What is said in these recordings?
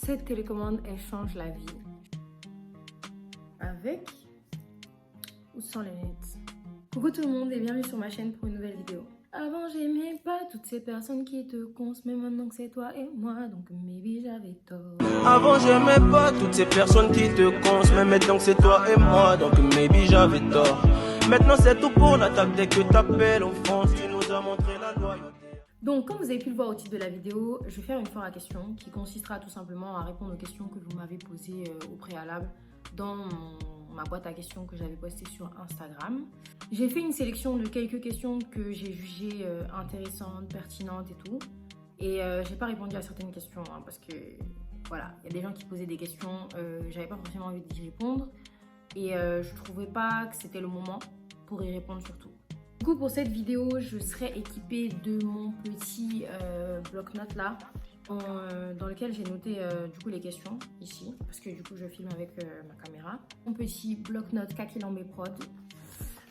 Cette télécommande, elle change la vie. Avec ou sans les lunettes. Coucou tout le monde et bienvenue sur ma chaîne pour une nouvelle vidéo. Avant j'aimais pas toutes ces personnes qui te consent, mais maintenant que c'est toi et moi, donc maybe j'avais tort. Avant j'aimais pas toutes ces personnes qui te consent, mais maintenant que c'est toi et moi, donc maybe j'avais tort. Maintenant c'est tout pour l'attaque dès que t'appelles en France, tu nous as montré la loyauté. Donc comme vous avez pu le voir au titre de la vidéo, je vais faire une foire à questions qui consistera tout simplement à répondre aux questions que vous m'avez posées au préalable dans ma boîte à questions que j'avais postée sur Instagram. J'ai fait une sélection de quelques questions que j'ai jugées intéressantes, pertinentes et tout. Et j'ai pas répondu à certaines questions parce que voilà, il y a des gens qui posaient des questions, j'avais pas forcément envie d'y répondre. Et je trouvais pas que c'était le moment pour y répondre surtout. Du coup, pour cette vidéo, je serai équipée de mon petit bloc-notes là, dans lequel j'ai noté du coup les questions ici, parce que du coup je filme avec ma caméra. Mon petit bloc-notes Kakilambé Prod.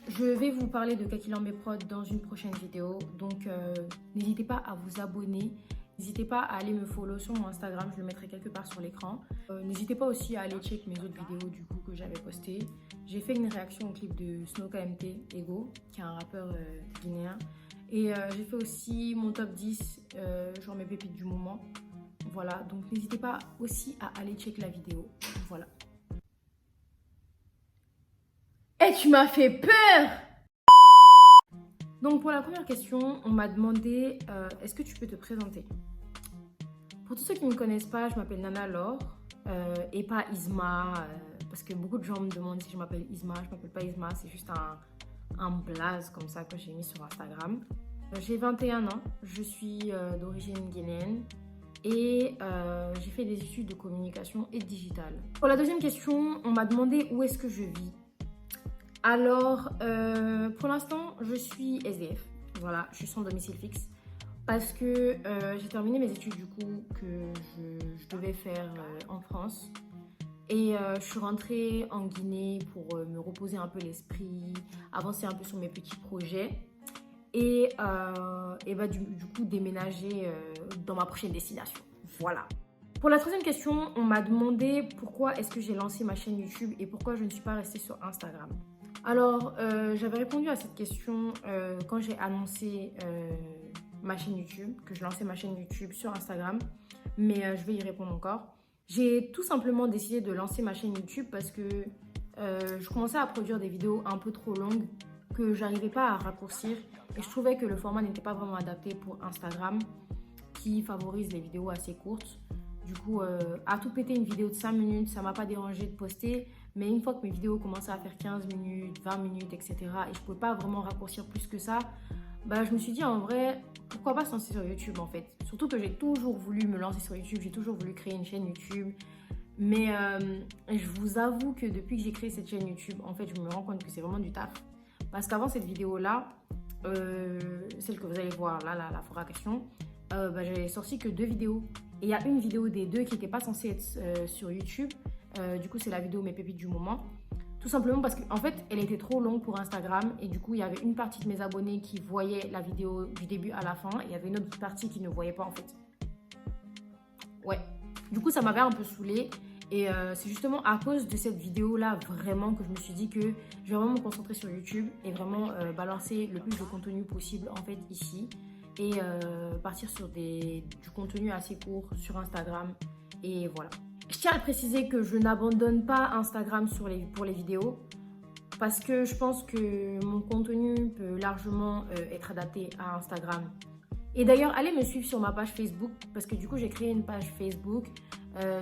Je vais vous parler de Kakilambé Prod dans une prochaine vidéo, donc n'hésitez pas à vous abonner. N'hésitez pas à aller me follow sur mon Instagram, je le mettrai quelque part sur l'écran. N'hésitez pas aussi à aller check mes autres vidéos du coup que j'avais postées. J'ai fait une réaction au clip de Snow KMT Ego, qui est un rappeur guinéen. Et j'ai fait aussi mon top 10, genre mes pépites du moment. Voilà, donc n'hésitez pas aussi à aller check la vidéo. Voilà. Et tu m'as fait peur! Donc pour la première question, on m'a demandé est-ce que tu peux te présenter? Pour tous ceux qui ne me connaissent pas, je m'appelle Nana Laure et pas Isma parce que beaucoup de gens me demandent si je m'appelle Isma. Je m'appelle pas Isma, c'est juste un blaze comme ça que j'ai mis sur Instagram. J'ai 21 ans, je suis d'origine guinéenne et j'ai fait des études de communication et digital. Pour la deuxième question, on m'a demandé où est-ce que je vis. Alors, pour l'instant, je suis SDF. Voilà, je suis sans domicile fixe parce que j'ai terminé mes études du coup que je devais faire en France. Et je suis rentrée en Guinée pour me reposer un peu l'esprit, avancer un peu sur mes petits projets et bah, du coup déménager dans ma prochaine destination. Voilà. Pour la troisième question, on m'a demandé pourquoi est-ce que j'ai lancé ma chaîne YouTube et pourquoi je ne suis pas restée sur Instagram. Alors, j'avais répondu à cette question quand j'ai annoncé ma chaîne YouTube, que je lançais ma chaîne YouTube sur Instagram, mais je vais y répondre encore. J'ai tout simplement décidé de lancer ma chaîne YouTube parce que je commençais à produire des vidéos un peu trop longues que j'arrivais pas à raccourcir et je trouvais que le format n'était pas vraiment adapté pour Instagram qui favorise les vidéos assez courtes. Du coup, à tout péter une vidéo de 5 minutes, ça m'a pas dérangé de poster. Mais une fois que mes vidéos commençaient à faire 15 minutes, 20 minutes, etc. et je pouvais pas vraiment raccourcir plus que ça, bah, je me suis dit en vrai, pourquoi pas se lancer sur YouTube en fait. Surtout que j'ai toujours voulu me lancer sur YouTube, j'ai toujours voulu créer une chaîne YouTube. Mais je vous avoue que depuis que j'ai créé cette chaîne YouTube, en fait, je me rends compte que c'est vraiment du taf. Parce qu'avant cette vidéo-là, celle que vous allez voir là, la foire à questions, bah, j'avais sorti que 2 vidéos. Et il y a une vidéo des 2 qui n'était pas censée être sur YouTube. Du coup, c'est la vidéo mes pépites du moment. Tout simplement parce qu'en fait, elle était trop longue pour Instagram. Et du coup, il y avait une partie de mes abonnés qui voyaient la vidéo du début à la fin. Et il y avait une autre partie qui ne voyait pas en fait. Ouais. Du coup, ça m'avait un peu saoulée. Et c'est justement à cause de cette vidéo-là vraiment que je me suis dit que je vais vraiment me concentrer sur YouTube et vraiment balancer le plus de contenu possible en fait ici. Et partir sur du contenu assez court sur Instagram. Et voilà. Je tiens à préciser que je n'abandonne pas Instagram pour les vidéos parce que je pense que mon contenu peut largement être adapté à Instagram. Et d'ailleurs, allez me suivre sur ma page Facebook parce que du coup, j'ai créé une page Facebook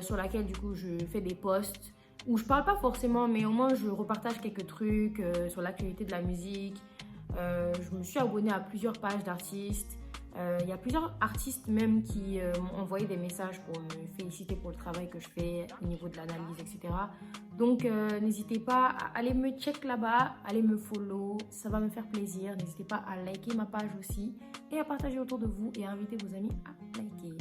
sur laquelle du coup, je fais des posts où je parle pas forcément, mais au moins je repartage quelques trucs sur l'actualité de la musique. Je me suis abonnée à plusieurs pages d'artistes. Il y a plusieurs artistes même qui m'ont envoyé des messages pour me féliciter pour le travail que je fais au niveau de l'analyse, etc. Donc, n'hésitez pas à aller me check là-bas, allez me follow, ça va me faire plaisir. N'hésitez pas à liker ma page aussi et à partager autour de vous et à inviter vos amis à liker.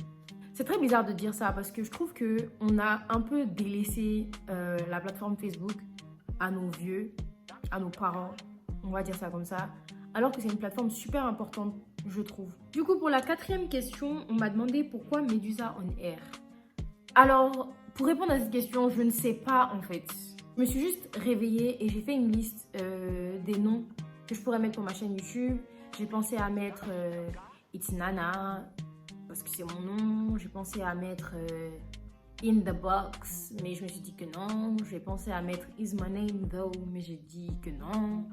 C'est très bizarre de dire ça parce que je trouve qu'on a un peu délaissé la plateforme Facebook à nos vieux, à nos parents, on va dire ça comme ça, alors que c'est une plateforme super importante, je trouve. Du coup, pour la 4e question, on m'a demandé pourquoi Medusa on Air. Alors, pour répondre à cette question, je ne sais pas en fait. Je me suis juste réveillée et j'ai fait une liste des noms que je pourrais mettre pour ma chaîne YouTube. J'ai pensé à mettre It's Nana, parce que c'est mon nom. J'ai pensé à mettre In the Box, mais je me suis dit que non. J'ai pensé à mettre Is My Name Though, mais j'ai dit que non.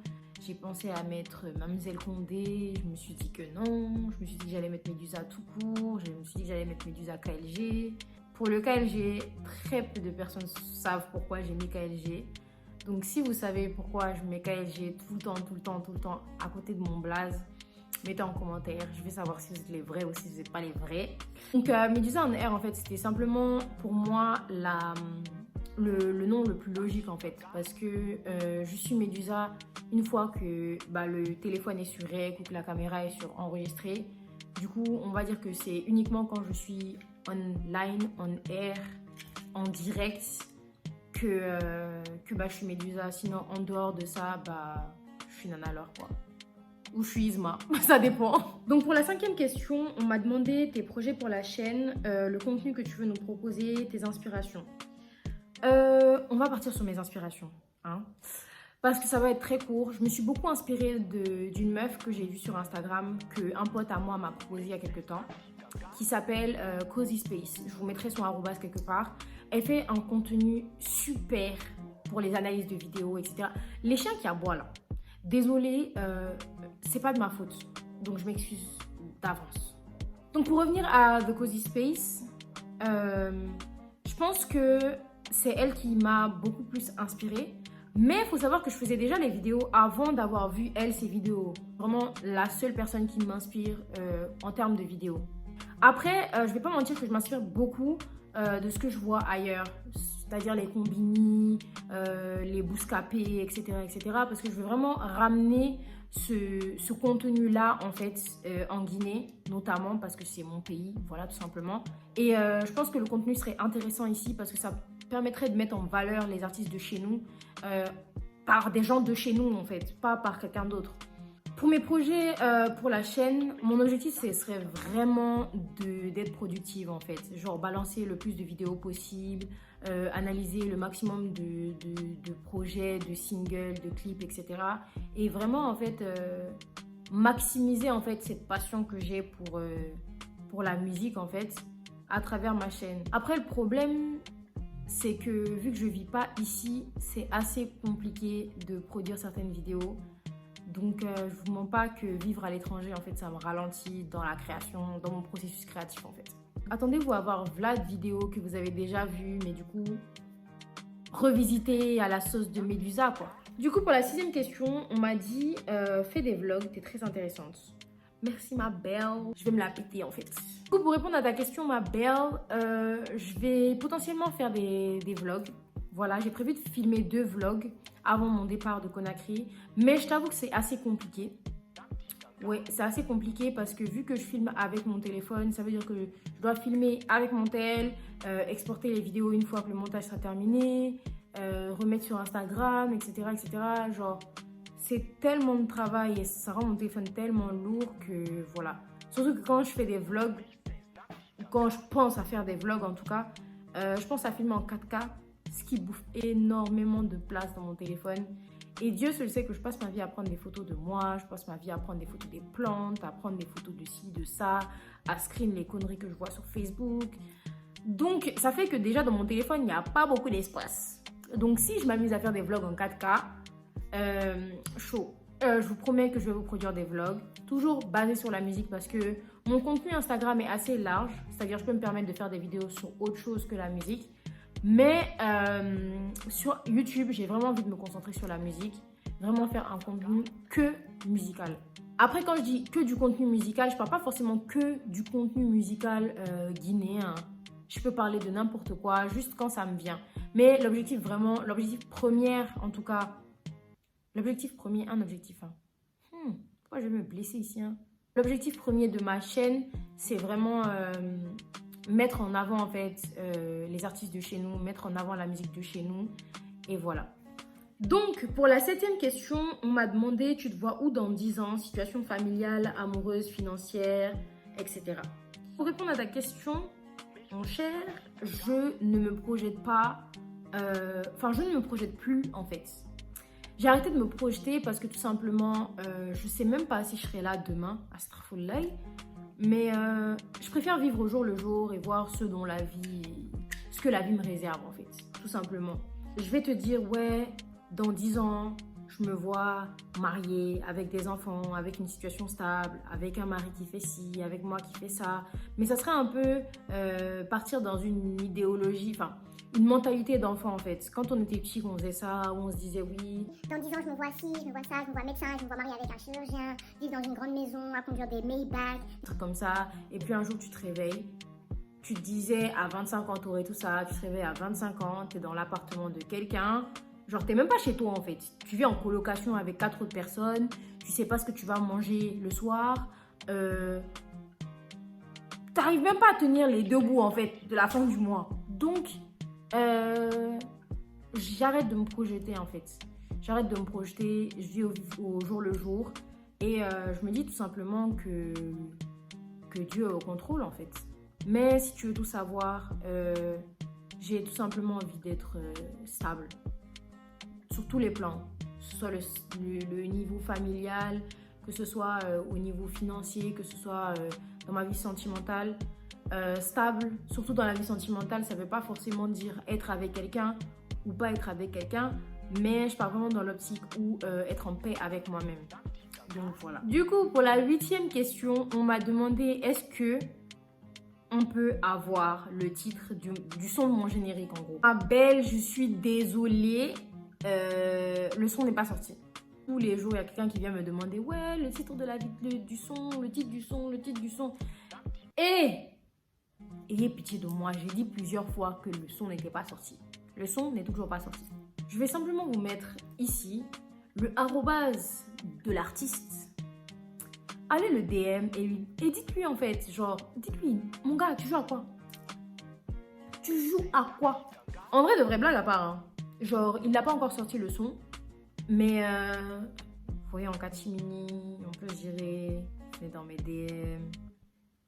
J'ai pensé à mettre Mademoiselle Condé, je me suis dit que non. Je me suis dit que j'allais mettre Médusa tout court. Je me suis dit que j'allais mettre Médusa KLG. Pour le KLG, très peu de personnes savent pourquoi j'ai mis KLG. Donc si vous savez pourquoi je mets KLG tout le temps à côté de mon blaze, mettez en commentaire. Je vais savoir si vous êtes les vrais ou si vous n'êtes pas les vrais. Donc Médusa en R en fait, c'était simplement pour moi le nom le plus logique en fait. Parce que je suis Médusa une fois que le téléphone est sur rec ou que la caméra est sur enregistré. Du coup, on va dire que c'est uniquement quand je suis online, on air, en direct que je suis Médusa. Sinon, en dehors de ça, je suis Nana Laure quoi. Ou je suis Isma, ça dépend. Donc pour la 5e question, on m'a demandé tes projets pour la chaîne, le contenu que tu veux nous proposer, tes inspirations. On va partir sur mes inspirations, hein, parce que ça va être très court. Je me suis beaucoup inspirée d'une meuf que j'ai vue sur Instagram, qu'un pote à moi m'a proposé il y a quelques temps, qui s'appelle Cozy Space. Je vous mettrai son arrobas quelque part. Elle fait un contenu super pour les analyses de vidéos, etc. Les chiens qui aboient là, désolée, c'est pas de ma faute, donc je m'excuse d'avance. Donc pour revenir à The Cozy Space, je pense que c'est elle qui m'a beaucoup plus inspirée. Mais il faut savoir que je faisais déjà les vidéos avant d'avoir vu elle ses vidéos. Vraiment la seule personne qui m'inspire en termes de vidéos. Après, je vais pas mentir que je m'inspire beaucoup de ce que je vois ailleurs. C'est-à-dire les combini, les bouscapés, etc., etc. Parce que je veux vraiment ramener ce contenu-là, en fait, en Guinée, notamment parce que c'est mon pays, voilà, tout simplement. Et je pense que le contenu serait intéressant ici parce que ça permettrait de mettre en valeur les artistes de chez nous par des gens de chez nous, en fait, pas par quelqu'un d'autre. Pour mes projets pour la chaîne, mon objectif, ce serait vraiment d'être productive, en fait. Genre balancer le plus de vidéos possible, analyser le maximum de projets, de singles, de clips, etc. Et vraiment, en fait, maximiser, en fait, cette passion que j'ai pour la musique, en fait, à travers ma chaîne. Après, le problème, c'est que vu que je ne vis pas ici, c'est assez compliqué de produire certaines vidéos. Donc, je ne vous mens pas que vivre à l'étranger, en fait, ça me ralentit dans la création, dans mon processus créatif, en fait. Attendez-vous à voir Vlad vidéo que vous avez déjà vu, mais du coup, revisiter à la sauce de Médusa, quoi. Du coup, pour la 6e question, on m'a dit fais des vlogs, t'es très intéressante. Merci, ma belle. Je vais me la péter, en fait. Du coup, pour répondre à ta question, ma belle, je vais potentiellement faire des vlogs. Voilà, j'ai prévu de filmer 2 vlogs avant mon départ de Conakry. Mais je t'avoue que c'est assez compliqué. Ouais, c'est assez compliqué parce que vu que je filme avec mon téléphone, ça veut dire que je dois filmer avec mon tel, exporter les vidéos une fois que le montage sera terminé, remettre sur Instagram, etc., etc. Genre, c'est tellement de travail et ça rend mon téléphone tellement lourd que voilà. Surtout que quand je fais des vlogs, ou quand je pense à faire des vlogs en tout cas, je pense à filmer en 4K, ce qui bouffe énormément de place dans mon téléphone. Et Dieu seul sait que je passe ma vie à prendre des photos de moi, je passe ma vie à prendre des photos des plantes, à prendre des photos de ci, de ça, à screen les conneries que je vois sur Facebook. Donc, ça fait que déjà dans mon téléphone, il n'y a pas beaucoup d'espace. Donc, si je m'amuse à faire des vlogs en 4K, chaud. Je vous promets que je vais vous produire des vlogs, toujours basés sur la musique parce que mon contenu Instagram est assez large. C'est-à-dire que je peux me permettre de faire des vidéos sur autre chose que la musique. Mais sur YouTube, j'ai vraiment envie de me concentrer sur la musique, vraiment faire un contenu que musical. Après, quand je dis que du contenu musical, je ne parle pas forcément que du contenu musical guinéen. Je peux parler de n'importe quoi, juste quand ça me vient. Mais l'objectif vraiment, l'objectif premier en tout cas, l'objectif premier, un objectif. Pourquoi je vais me blesser ici L'objectif premier de ma chaîne, c'est vraiment... mettre en avant en fait les artistes de chez nous, mettre en avant la musique de chez nous et voilà. Donc pour la 7e question, on m'a demandé tu te vois où dans 10 ans, situation familiale, amoureuse, financière, etc. Pour répondre à ta question, mon cher, je ne me projette pas, je ne me projette plus en fait. J'ai arrêté de me projeter parce que tout simplement, je sais même pas si je serai là demain, astaghfirullah, mais je préfère vivre au jour le jour et voir ce que la vie me réserve en fait, tout simplement. Je vais te dire, ouais, dans 10 ans, je me vois mariée avec des enfants, avec une situation stable, avec un mari qui fait ci, avec moi qui fait ça. Mais ça serait un peu partir dans une idéologie, une mentalité d'enfant en fait. Quand on était petit, on faisait ça, où on se disait oui. Dans 10 ans, je me vois ci, je me vois ça, je me vois médecin, je me vois mariée avec un chirurgien, vivre dans une grande maison, à conduire des Maybach. Un truc comme ça. Et puis un jour, tu te réveilles. Tu te disais à 25 ans, tu aurais tout ça. Tu te réveilles à 25 ans, tu es dans l'appartement de quelqu'un. Genre, t'es même pas chez toi en fait. Tu vis en colocation avec 4 autres personnes. Tu sais pas ce que tu vas manger le soir. T'arrives même pas à tenir les 2 bouts en fait de la fin du mois. Donc, j'arrête de me projeter en fait. J'arrête de me projeter. Je vis au jour le jour. Et je me dis tout simplement que Dieu est au contrôle en fait. Mais si tu veux tout savoir, j'ai tout simplement envie d'être stable. Sur tous les plans, que ce soit le niveau familial, que ce soit au niveau financier, que ce soit dans ma vie sentimentale. Stable, surtout dans la vie sentimentale, ça ne veut pas forcément dire être avec quelqu'un ou pas être avec quelqu'un, mais je parle vraiment dans l'optique où être en paix avec moi-même. Donc voilà. Du coup, pour la 8e question, on m'a demandé est-ce que on peut avoir le titre du son de mon générique en gros. Ah belle, je suis désolée. Le son n'est pas sorti. Tous les jours, il y a quelqu'un qui vient me demander ouais, le titre du son, le titre du son. Et ayez pitié de moi, j'ai dit plusieurs fois que le son n'était pas sorti. Le son n'est toujours pas sorti. Je vais simplement vous mettre ici le arrobase de l'artiste. Allez le DM et dites-lui en fait, genre, dites-lui, mon gars, tu joues à quoi? Tu joues à quoi? En vrai, de vraie blague à part, hein. Genre, il n'a pas encore sorti le son, mais vous voyez, en catimini, on peut gérer, c'est dans mes DM,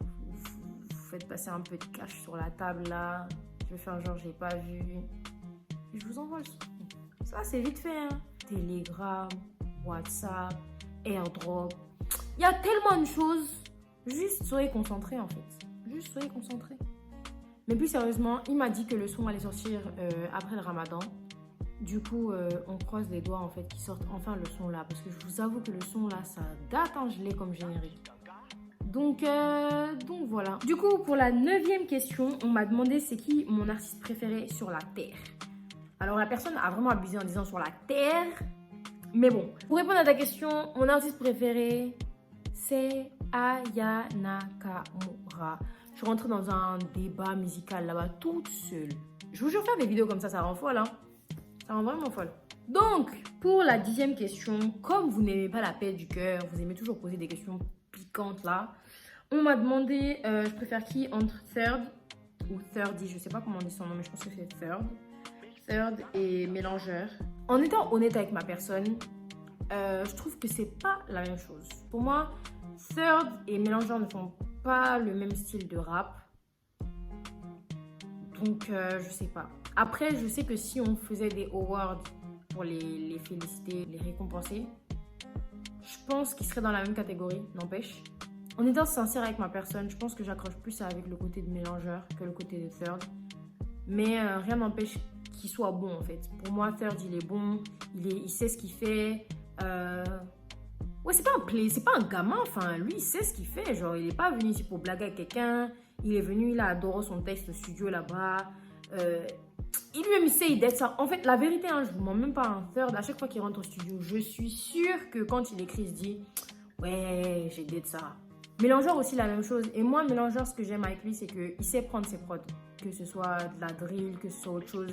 vous faites passer un peu de cash sur la table là, je vais faire genre j'ai pas vu, et je vous envoie le son. Ça, c'est vite fait, hein. Telegram, WhatsApp, AirDrop, il y a tellement de choses, juste soyez concentrés en fait, juste soyez concentrés. Mais plus sérieusement, il m'a dit que le son allait sortir après le Ramadan. Du coup, on croise les doigts en fait qu'il sorte enfin le son là. Parce que je vous avoue que le son là, ça date, hein, je l'ai comme générique. Donc voilà. Du coup, pour la 9e question, on m'a demandé c'est qui mon artiste préféré sur la Terre. Alors la personne a vraiment abusé en disant sur la Terre. Mais bon, pour répondre à ta question, mon artiste préféré, c'est Aya Nakamura. Je suis rentrée dans un débat musical là-bas toute seule. Je vous jure, faire des vidéos comme ça rend folle, hein. Ça rend vraiment folle. Donc, pour la 10e question, comme vous n'aimez pas la paix du cœur, vous aimez toujours poser des questions piquantes là, on m'a demandé, je préfère qui entre Third ou Thirdy, je sais pas comment on dit son nom, mais je pense que c'est Third et Mélangeur. En étant honnête avec ma personne, je trouve que c'est pas la même chose. Pour moi, Third et Mélangeur ne font pas le même style de rap. Donc, je sais pas. Après, je sais que si on faisait des awards pour les féliciter, les récompenser, je pense qu'ils seraient dans la même catégorie, n'empêche. En étant sincère avec ma personne, je pense que j'accroche plus avec le côté de Mélangeur que le côté de Third. Mais rien n'empêche qu'il soit bon en fait. Pour moi, Third, il est bon, il sait ce qu'il fait. Ouais, c'est pas un gamin, enfin, lui, il sait ce qu'il fait. Genre, il est pas venu ici pour blaguer avec quelqu'un. Il est venu, il a adoré son texte au studio là-bas. Il lui-même sait d'être ça. En fait, la vérité, hein, je vous mens même pas un Third. À chaque fois qu'il rentre au studio, je suis sûre que quand il écrit, il se dit ouais, j'ai d'être ça. Mélangeur aussi la même chose. Et moi, Mélangeur, ce que j'aime avec lui, c'est qu'il sait prendre ses prods. Que ce soit de la drill, que ce soit autre chose.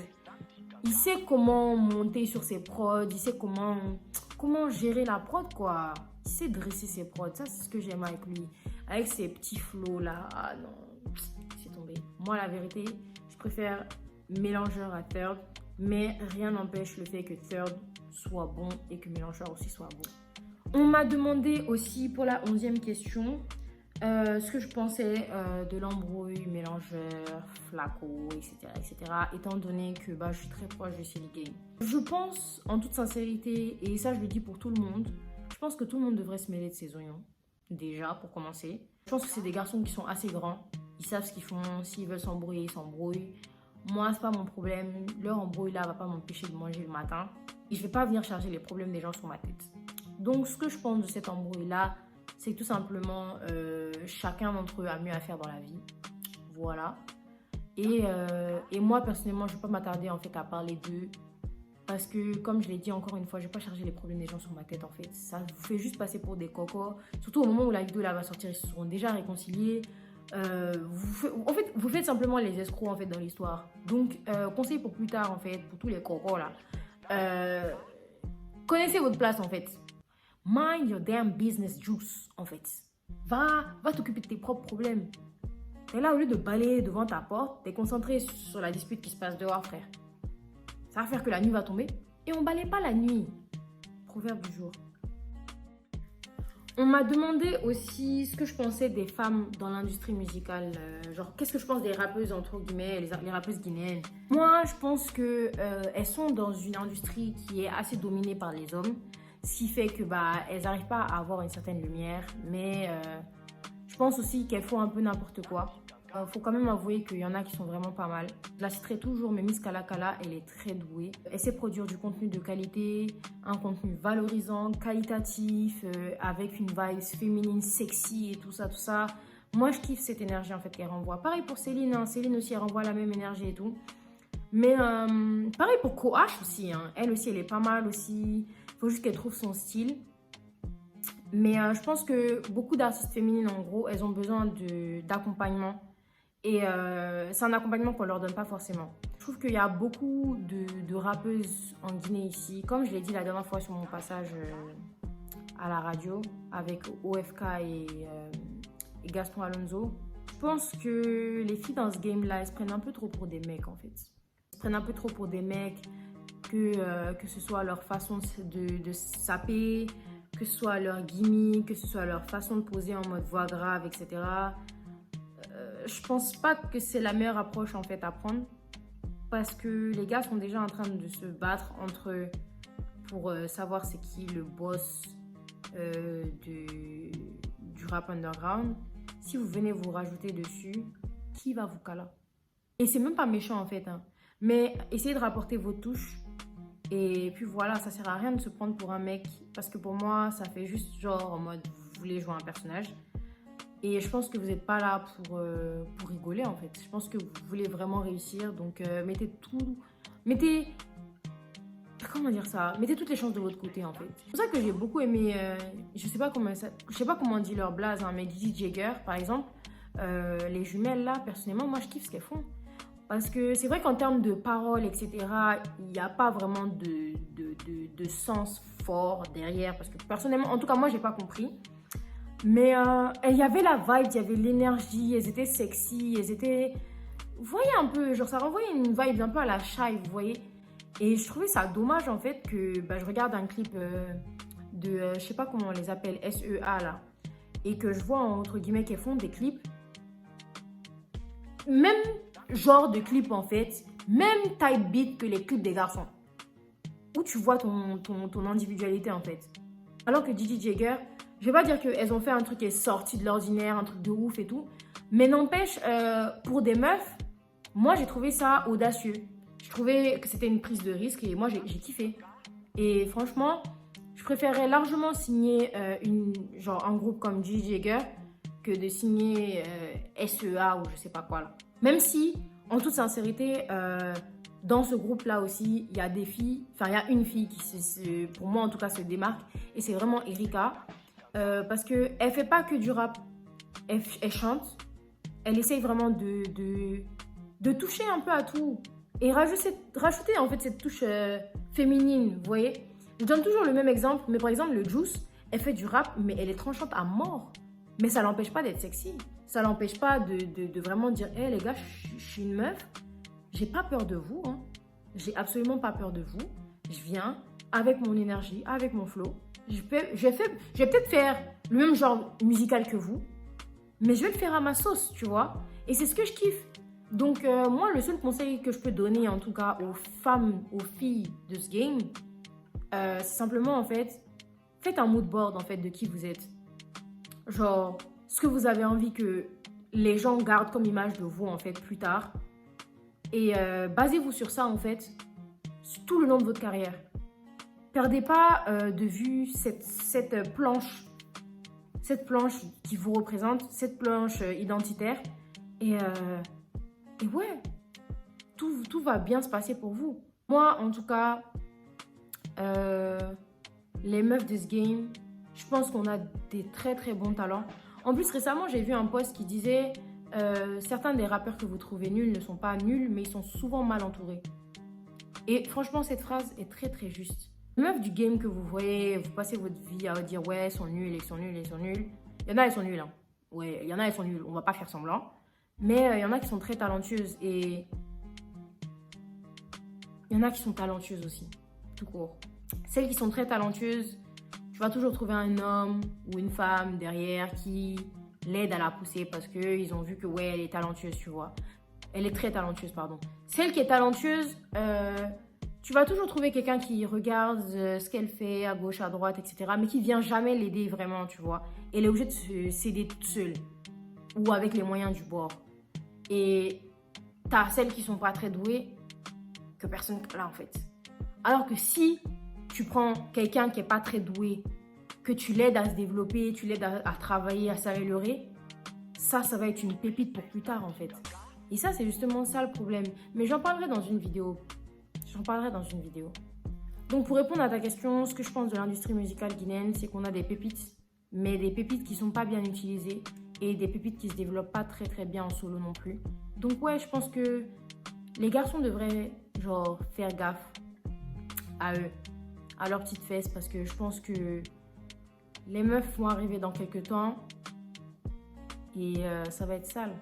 Il sait comment monter sur ses prods. Il sait comment gérer la prod, quoi. Il sait dresser ses prods. Ça, c'est ce que j'aime avec lui. Avec ses petits flows, là. Ah non, c'est tombé. Moi, la vérité, je préfère Mélangeur à Third. Mais rien n'empêche le fait que Third soit bon et que Mélangeur aussi soit bon. On m'a demandé aussi pour la 11e question ce que je pensais de l'embrouille, mélangeur, flaco, etc., étant donné que je suis très proche de Silly Game. Je pense, en toute sincérité, et ça je le dis pour tout le monde, je pense que tout le monde devrait se mêler de ses oignons, déjà, pour commencer. Je pense que c'est des garçons qui sont assez grands, ils savent ce qu'ils font, s'ils veulent s'embrouiller, ils s'embrouillent. Moi, c'est pas mon problème, leur embrouille là va pas m'empêcher de manger le matin. Et je vais pas venir charger les problèmes des gens sur ma tête. Donc, ce que je pense de cette embrouille là, c'est que tout simplement, chacun d'entre eux a mieux à faire dans la vie. Voilà. Et moi, personnellement, je ne vais pas m'attarder en fait à parler d'eux. Parce que, comme je l'ai dit encore une fois, je ne vais pas charger les problèmes des gens sur ma tête en fait. Ça vous fait juste passer pour des cocos. Surtout au moment où la vidéo là va sortir, ils se seront déjà réconciliés. Vous faites simplement les escrocs en fait dans l'histoire. Donc, conseil pour plus tard en fait, pour tous les cocos là. Connaissez votre place en fait. Mind your damn business, juice, en fait. Va t'occuper de tes propres problèmes. T'es là, au lieu de balayer devant ta porte, t'es concentré sur la dispute qui se passe dehors, frère. Ça va faire que la nuit va tomber. Et on balaye pas la nuit. Proverbe du jour. On m'a demandé aussi ce que je pensais des femmes dans l'industrie musicale. Genre, qu'est-ce que je pense des rappeuses, entre guillemets, les rappeuses guinéennes. Moi, je pense que elles sont dans une industrie qui est assez dominée par les hommes. Ce qui fait que elles n'arrivent pas à avoir une certaine lumière, mais je pense aussi qu'elles font un peu n'importe quoi. Faut quand même avouer qu'il y en a qui sont vraiment pas mal. Je la citerai toujours, mais Miss Kalakala, elle est très douée. Elle sait produire du contenu de qualité, un contenu valorisant, qualitatif, avec une vibe féminine, sexy et tout ça. Moi, je kiffe cette énergie en fait qu'elle renvoie. Pareil pour Céline, hein. Céline aussi, elle renvoie la même énergie et tout. Mais pareil pour Coach aussi, hein. Elle aussi, elle est pas mal aussi. Il faut juste qu'elle trouve son style. Mais je pense que beaucoup d'artistes féminines, en gros, elles ont besoin d'accompagnement. Et c'est un accompagnement qu'on ne leur donne pas forcément. Je trouve qu'il y a beaucoup de rappeuses en Guinée ici. Comme je l'ai dit la dernière fois sur mon passage à la radio avec OFK et Gaston Alonso. Je pense que les filles dans ce game-là, elles se prennent un peu trop pour des mecs en fait. Elles se prennent un peu trop pour des mecs. Que ce soit leur façon de saper, que ce soit leur gimmick, que ce soit leur façon de poser en mode voix grave, etc. Je pense pas que c'est la meilleure approche en fait à prendre parce que les gars sont déjà en train de se battre entre eux pour savoir c'est qui le boss du rap underground. Si vous venez vous rajouter dessus, qui va vous caler? Et c'est même pas méchant en fait, hein. Mais essayez de rapporter vos touches. Et puis voilà, ça sert à rien de se prendre pour un mec. Parce que pour moi, ça fait juste genre en mode vous voulez jouer un personnage. Et je pense que vous n'êtes pas là pour rigoler en fait. Je pense que vous voulez vraiment réussir. Donc comment dire ça? Mettez toutes les chances de votre côté en fait. C'est pour ça que j'ai beaucoup aimé, je sais pas comment on dit leur blaze, hein, mais Didi Jagger par exemple. Les jumelles là, personnellement, moi je kiffe ce qu'elles font. Parce que c'est vrai qu'en termes de paroles, etc., il n'y a pas vraiment de sens fort derrière. Parce que personnellement, en tout cas, moi, je n'ai pas compris. Mais il y avait la vibe, il y avait l'énergie, elles étaient sexy, elles étaient... Vous voyez un peu, genre ça renvoyait une vibe un peu à la Shy, vous voyez. Et je trouvais ça dommage, en fait, que je regarde un clip de, je sais pas comment on les appelle, SEA, là. Et que je vois, entre guillemets, qu'elles font des clips. Même genre de clip en fait, même type beat que les clips des garçons, où tu vois ton individualité en fait. Alors que Didi Jagger, je vais pas dire qu'elles ont fait un truc qui est sorti de l'ordinaire, un truc de ouf et tout, mais n'empêche, pour des meufs, moi j'ai trouvé ça audacieux. Je trouvais que c'était une prise de risque et moi j'ai kiffé. Et franchement, je préférerais largement signer un groupe comme Didi Jagger que de signer SEA ou je sais pas quoi là. Même si, en toute sincérité, dans ce groupe-là aussi, il y a des filles, enfin il y a une fille qui, pour moi en tout cas, se démarque et c'est vraiment Erika. Parce qu'elle fait pas que du rap, elle chante, elle essaye vraiment de toucher un peu à tout et rajouter en fait cette touche féminine, vous voyez. Je donne toujours le même exemple, mais par exemple le Juice, elle fait du rap, mais elle est tranchante à mort. Mais ça l'empêche pas d'être sexy. Ça l'empêche pas de vraiment dire « Hey les gars, je suis une meuf, j'ai pas peur de vous. Hein. J'ai absolument pas peur de vous. Je viens avec mon énergie, avec mon flow. Je vais peut-être faire le même genre musical que vous. mais je vais le faire à ma sauce, tu vois. Et c'est ce que je kiffe. Donc, moi, le seul conseil que je peux donner, en tout cas, aux femmes, aux filles de ce game, c'est simplement, en fait, faites un mood board, en fait, de qui vous êtes. Genre, ce que vous avez envie que les gens gardent comme image de vous, en fait, plus tard. Et basez-vous sur ça, en fait, tout le long de votre carrière. Perdez pas de vue cette planche qui vous représente, cette planche identitaire. Et ouais, tout va bien se passer pour vous. Moi, en tout cas, les meufs de ce game, je pense qu'on a des très très bons talents. En plus, récemment, j'ai vu un post qui disait certains des rappeurs que vous trouvez nuls ne sont pas nuls, mais ils sont souvent mal entourés. Et franchement, cette phrase est très très juste. Les meufs du game que vous voyez, vous passez votre vie à dire ouais, ils sont nuls, ils sont nuls, ils sont nuls. Il y en a, elles sont nuls. Hein. Ouais, il y en a, elles sont nuls. On va pas faire semblant. Mais il y en a qui sont très talentueuses et il y en a qui sont talentueuses aussi, tout court. Celles qui sont très talentueuses, tu vas toujours trouver un homme ou une femme derrière qui l'aide à la pousser parce qu'ils ont vu que ouais, elle est talentueuse, tu vois. Elle est très talentueuse, pardon. Celle qui est talentueuse, tu vas toujours trouver quelqu'un qui regarde ce qu'elle fait à gauche, à droite, etc. Mais qui vient jamais l'aider vraiment, tu vois. Elle est obligée de s'aider toute seule ou avec les moyens du bord. Et t'as celles qui sont pas très douées que personne là en fait. Alors que si tu prends quelqu'un qui est pas très doué, que tu l'aides à se développer, tu l'aides à travailler, à s'améliorer, ça va être une pépite pour plus tard en fait. Et ça c'est justement ça le problème. Mais j'en parlerai dans une vidéo. Donc pour répondre à ta question, ce que je pense de l'industrie musicale guinéenne, c'est qu'on a des pépites, mais des pépites qui sont pas bien utilisées. Et des pépites qui se développent pas très très bien en solo non plus. Donc ouais, je pense que les garçons devraient genre faire gaffe à eux, à leurs petites fesses, parce que je pense que les meufs vont arriver dans quelques temps et ça va être sale.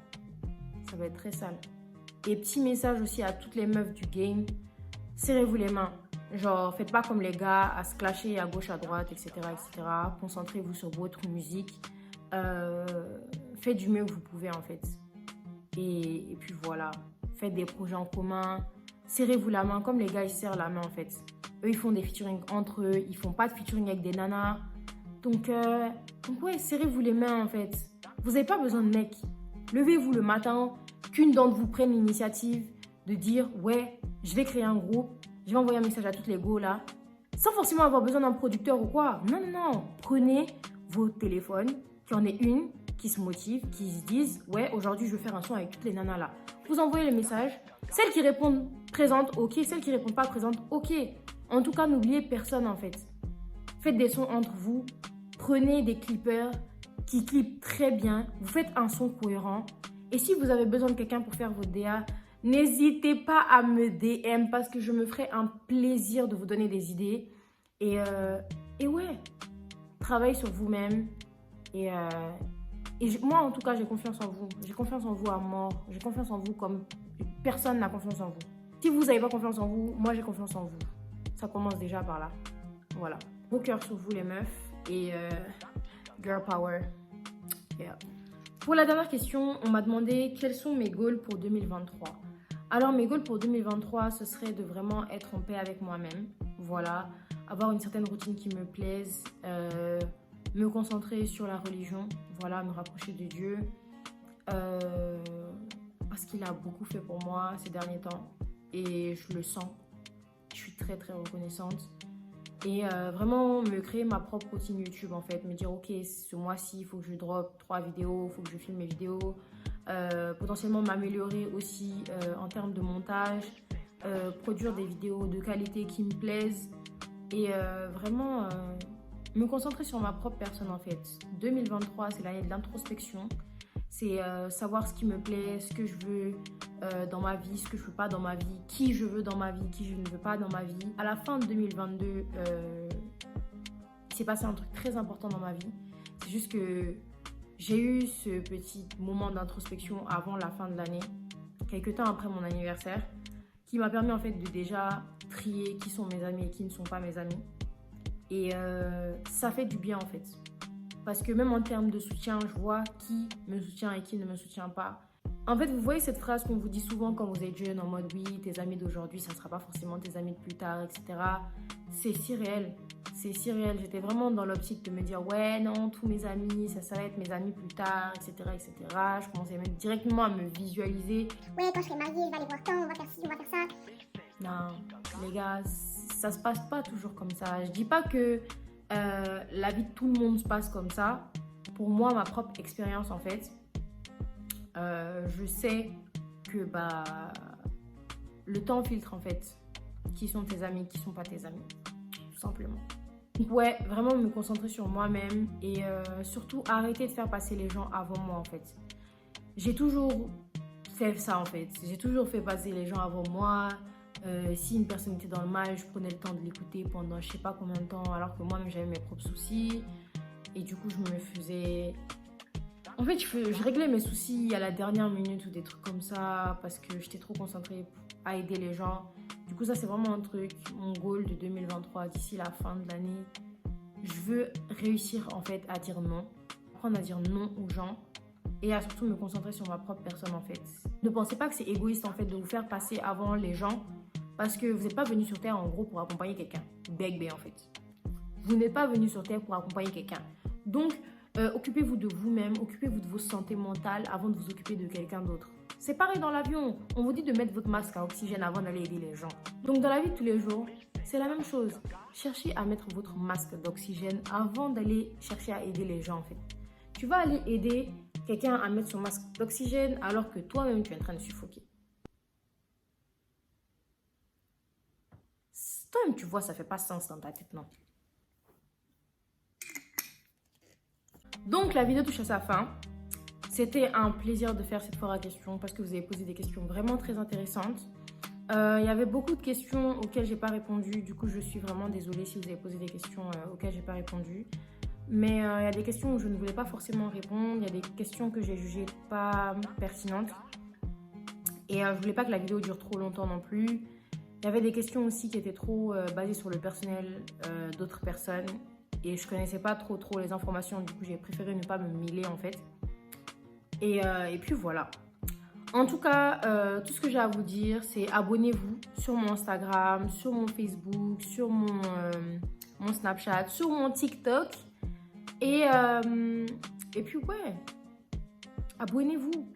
Ça va être très sale. Et petit message aussi à toutes les meufs du game, serrez-vous les mains. Genre, faites pas comme les gars à se clasher à gauche, à droite, etc. etc. Concentrez-vous sur votre musique. Faites du mieux que vous pouvez en fait et puis voilà, faites des projets en commun, serrez-vous la main comme les gars ils serrent la main en fait. Eux ils font des featuring entre eux, ils font pas de featuring avec des nanas, donc ouais, serrez-vous les mains en fait. Vous n'avez pas besoin de mec, levez-vous le matin, qu'une d'entre vous prenne l'initiative de dire ouais, je vais créer un groupe, je vais envoyer un message à toutes les go là, sans forcément avoir besoin d'un producteur ou quoi. Non, prenez vos téléphones, qu'il y en ait une qui se motive, qui se disent ouais, aujourd'hui je veux faire un son avec toutes les nanas là. Vous envoyez le message, celles qui répondent présentes, ok, celles qui répondent pas présentes, ok. En tout cas, n'oubliez personne en fait. Faites des sons entre vous, prenez des clippers qui clippent très bien, vous faites un son cohérent. Et si vous avez besoin de quelqu'un pour faire votre DA, n'hésitez pas à me DM parce que je me ferai un plaisir de vous donner des idées. Et ouais, travaillez sur vous-même. Moi, en tout cas, j'ai confiance en vous. J'ai confiance en vous à mort. J'ai confiance en vous comme personne n'a confiance en vous. Si vous n'avez pas confiance en vous, moi, j'ai confiance en vous. Ça commence déjà par là. Voilà. Gros cœur sur vous, les meufs. Et girl power. Yeah. Pour la dernière question, on m'a demandé quels sont mes goals pour 2023. Alors, mes goals pour 2023, ce serait de vraiment être en paix avec moi-même. Voilà. Avoir une certaine routine qui me plaise. Me concentrer sur la religion, voilà, me rapprocher de Dieu, parce qu'il a beaucoup fait pour moi ces derniers temps et je le sens, je suis très très reconnaissante et vraiment me créer ma propre routine YouTube en fait, me dire ok, ce mois-ci il faut que je drop 3 vidéos, il faut que je filme mes vidéos, potentiellement m'améliorer aussi en termes de montage, produire des vidéos de qualité qui me plaisent et vraiment me concentrer sur ma propre personne en fait. 2023, c'est l'année de l'introspection. C'est savoir ce qui me plaît, ce que je veux dans ma vie, ce que je veux pas dans ma vie, qui je veux dans ma vie, qui je ne veux pas dans ma vie. À la fin de 2022, il s'est passé un truc très important dans ma vie. C'est juste que j'ai eu ce petit moment d'introspection avant la fin de l'année, quelques temps après mon anniversaire, qui m'a permis en fait de déjà trier qui sont mes amis et qui ne sont pas mes amis. Et ça fait du bien en fait. Parce que même en termes de soutien, je vois qui me soutient et qui ne me soutient pas. En fait, vous voyez cette phrase qu'on vous dit souvent quand vous êtes jeune, en mode oui, tes amis d'aujourd'hui, ça ne sera pas forcément tes amis de plus tard, etc. C'est si réel. C'est si réel. J'étais vraiment dans l'optique de me dire ouais, non, tous mes amis, ça va être mes amis plus tard, etc. etc. Je commençais même directement à me visualiser. Ouais, quand je serai mariée, je vais aller voir tant, on va faire ci, on va faire ça. Non, les gars, ça se passe pas toujours comme ça. Je dis pas que la vie de tout le monde se passe comme ça. Pour moi, ma propre expérience, en fait, je sais que le temps filtre, en fait, qui sont tes amis, qui sont pas tes amis, tout simplement. Donc ouais, vraiment me concentrer sur moi-même et surtout arrêter de faire passer les gens avant moi, en fait. J'ai toujours fait ça, en fait. J'ai toujours fait passer les gens avant moi. Si une personne était dans le mal, je prenais le temps de l'écouter pendant je sais pas combien de temps, alors que moi-même j'avais mes propres soucis. Et du coup, je me faisais... En fait, je réglais mes soucis à la dernière minute ou des trucs comme ça parce que j'étais trop concentrée à aider les gens. Du coup, ça, c'est vraiment un truc, mon goal de 2023, d'ici la fin de l'année. Je veux réussir, en fait, à dire non. Apprendre à dire non aux gens et à surtout me concentrer sur ma propre personne, en fait. Ne pensez pas que c'est égoïste, en fait, de vous faire passer avant les gens parce que vous n'êtes pas venu sur Terre, en gros, pour accompagner quelqu'un. Beg, en fait. Vous n'êtes pas venu sur Terre pour accompagner quelqu'un. Donc, occupez-vous de vous-même, occupez-vous de votre santé mentale avant de vous occuper de quelqu'un d'autre. C'est pareil dans l'avion. On vous dit de mettre votre masque à oxygène avant d'aller aider les gens. Donc, dans la vie de tous les jours, c'est la même chose. Cherchez à mettre votre masque d'oxygène avant d'aller chercher à aider les gens, en fait. Tu vas aller aider quelqu'un à mettre son masque d'oxygène alors que toi-même, tu es en train de suffoquer. Toi-même, tu vois, ça fait pas sens dans ta tête, non? Donc, la vidéo touche à sa fin. C'était un plaisir de faire cette foire à questions parce que vous avez posé des questions vraiment très intéressantes. Il y avait beaucoup de questions auxquelles j'ai pas répondu. Du coup, je suis vraiment désolée si vous avez posé des questions auxquelles j'ai pas répondu. Mais il y a des questions où je ne voulais pas forcément répondre. Il y a des questions que j'ai jugées pas pertinentes. Et je voulais pas que la vidéo dure trop longtemps non plus. Il y avait des questions aussi qui étaient trop basées sur le personnel d'autres personnes. Et je connaissais pas trop les informations. Du coup, j'ai préféré ne pas me mêler en fait. Et puis voilà. En tout cas, tout ce que j'ai à vous dire, c'est abonnez-vous sur mon Instagram, sur mon Facebook, sur mon Snapchat, sur mon TikTok. Et puis ouais, abonnez-vous.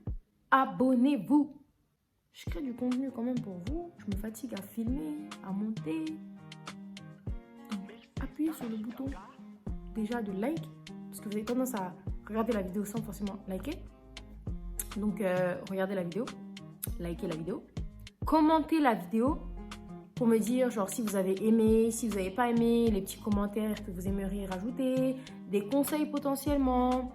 Abonnez-vous. Je crée du contenu quand même pour vous. Je me fatigue à filmer, à monter. Donc, appuyez sur le bouton déjà de like. Parce que vous avez tendance à regarder la vidéo sans forcément liker. Donc, regardez la vidéo. Likez la vidéo. Commentez la vidéo pour me dire genre si vous avez aimé, si vous n'avez pas aimé, les petits commentaires que vous aimeriez rajouter, des conseils potentiellement.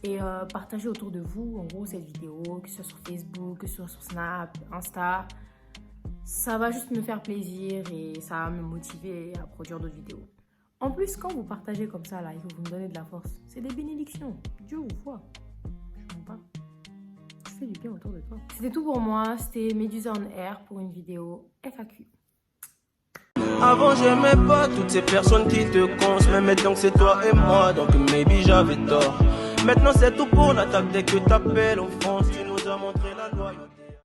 Et partagez autour de vous, en gros, cette vidéo, que ce soit sur Facebook, que ce soit sur Snap, Insta. Ça va juste me faire plaisir et ça va me motiver à produire d'autres vidéos. En plus, quand vous partagez comme ça, là, et que vous me donnez de la force, c'est des bénédictions. Dieu vous voit. Je ne mens pas. Tu fais du bien autour de toi. C'était tout pour moi. C'était Medusa on Air pour une vidéo FAQ. Avant j'aimais pas toutes ces personnes qui te consent, mais maintenant c'est toi et moi, donc maybe j'avais tort. Maintenant c'est tout pour l'attaque dès que t'appelles au fond.